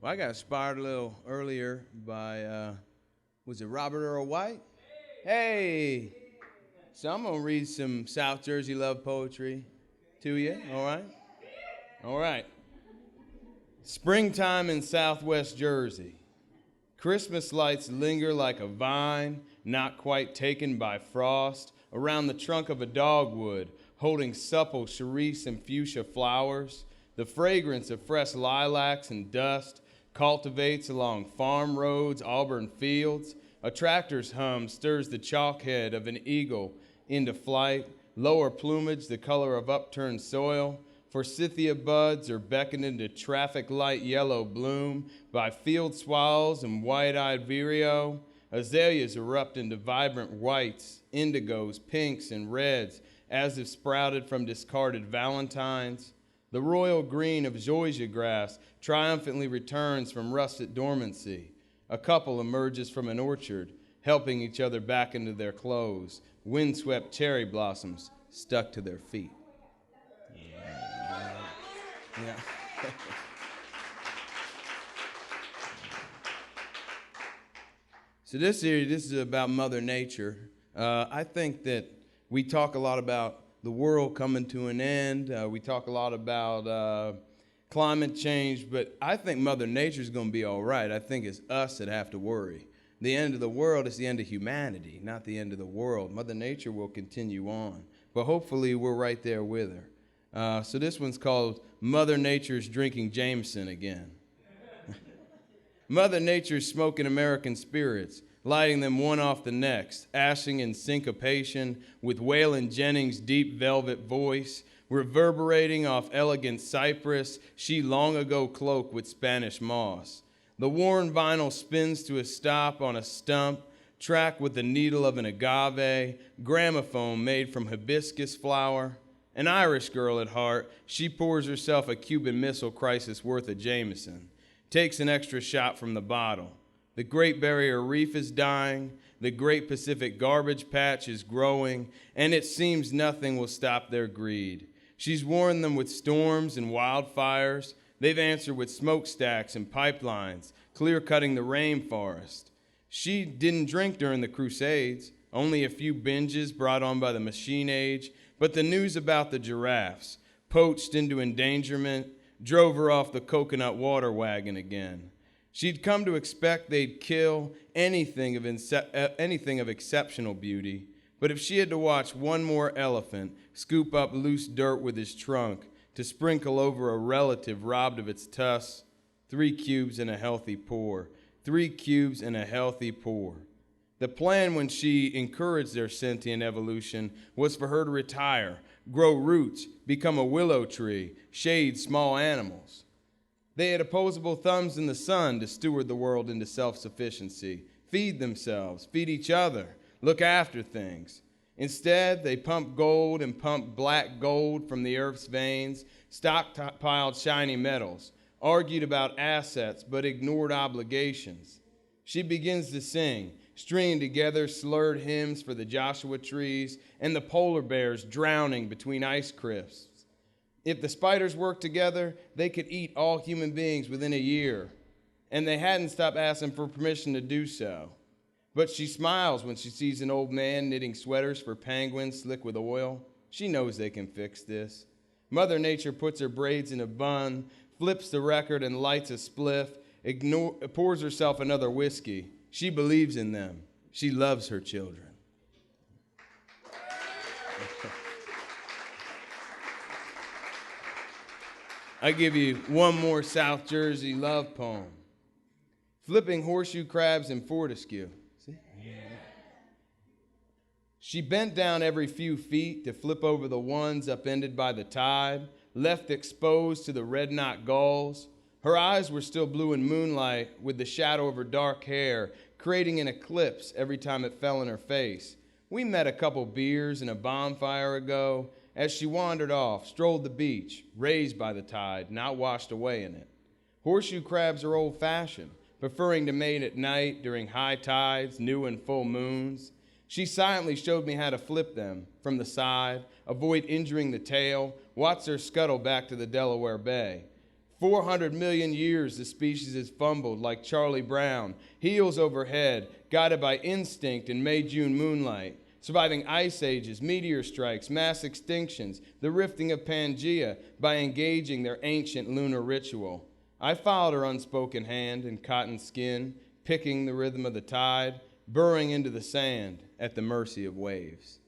Well, I got inspired a little earlier by, was it Robert Earl White? Hey! So I'm going to read some South Jersey love poetry to you, all right? All right. Springtime in Southwest Jersey. Christmas lights linger like a vine, not quite taken by frost, around the trunk of a dogwood, holding supple cerise and fuchsia flowers. The fragrance of fresh lilacs and dust cultivates along farm roads, Auburn fields. A tractor's hum stirs the chalk head of an eagle into flight, lower plumage the color of upturned soil. Forsythia buds are beckoned to traffic light yellow bloom by field swallows and white-eyed vireo. Azaleas erupt into vibrant whites, indigos, pinks, and reds as if sprouted from discarded valentines. The royal green of zoysia grass triumphantly returns from rusted dormancy. A couple emerges from an orchard, helping each other back into their clothes, windswept cherry blossoms stuck to their feet. Yeah. So this is about Mother Nature. I think that we talk a lot about the world coming to an end. We talk a lot about climate change, but I think Mother Nature is going to be all right. I think it's us that have to worry. The end of the world is the end of humanity, not the end of the world. Mother Nature will continue on, but hopefully we're right there with her. So this one's called Mother Nature's Drinking Jameson Again. Mother Nature's smoking American spirits, lighting them one off the next, ashing in syncopation with Waylon Jennings' deep velvet voice, reverberating off elegant cypress she long ago cloaked with Spanish moss. The worn vinyl spins to a stop on a stump, tracked with the needle of an agave, gramophone made from hibiscus flower. An Irish girl at heart, she pours herself a Cuban Missile Crisis worth of Jameson, takes an extra shot from the bottle. The Great Barrier Reef is dying, the Great Pacific Garbage Patch is growing, and it seems nothing will stop their greed. She's warned them with storms and wildfires. They've answered with smokestacks and pipelines, clear-cutting the rainforest. She didn't drink during the Crusades, only a few binges brought on by the machine age, but the news about the giraffes, poached into endangerment, drove her off the coconut water wagon again. She'd come to expect they'd kill anything of exceptional beauty, but if she had to watch one more elephant scoop up loose dirt with his trunk to sprinkle over a relative robbed of its tusks, 3 cubes and a healthy pour, 3 cubes and a healthy pour. The plan when she encouraged their sentient evolution was for her to retire, grow roots, become a willow tree, shade small animals. They had opposable thumbs in the sun to steward the world into self-sufficiency, feed themselves, feed each other, look after things. Instead, they pumped gold and pumped black gold from the earth's veins, stockpiled shiny metals, argued about assets but ignored obligations. She begins to sing, stringing together slurred hymns for the Joshua trees and the polar bears drowning between ice cliffs. If the spiders worked together, they could eat all human beings within a year, and they hadn't stopped asking for permission to do so. But she smiles when she sees an old man knitting sweaters for penguins slick with oil. She knows they can fix this. Mother Nature puts her braids in a bun, flips the record and lights a spliff, pours herself another whiskey. She believes in them. She loves her children. I give you one more South Jersey love poem. Flipping horseshoe crabs in Fortescue. See? Yeah. She bent down every few feet to flip over the ones upended by the tide, left exposed to the red knot gulls. Her eyes were still blue in moonlight with the shadow of her dark hair creating an eclipse every time it fell in her face. We met a couple beers and a bonfire ago as she wandered off, strolled the beach, raised by the tide, not washed away in it. Horseshoe crabs are old-fashioned, preferring to mate at night during high tides, new and full moons. She silently showed me how to flip them from the side, avoid injuring the tail, watch their scuttle back to the Delaware Bay. 400 million years the species has fumbled like Charlie Brown, heels overhead, guided by instinct in May-June moonlight, surviving ice ages, meteor strikes, mass extinctions, the rifting of Pangea by engaging their ancient lunar ritual. I followed her unspoken hand in cotton skin, picking the rhythm of the tide, burrowing into the sand at the mercy of waves.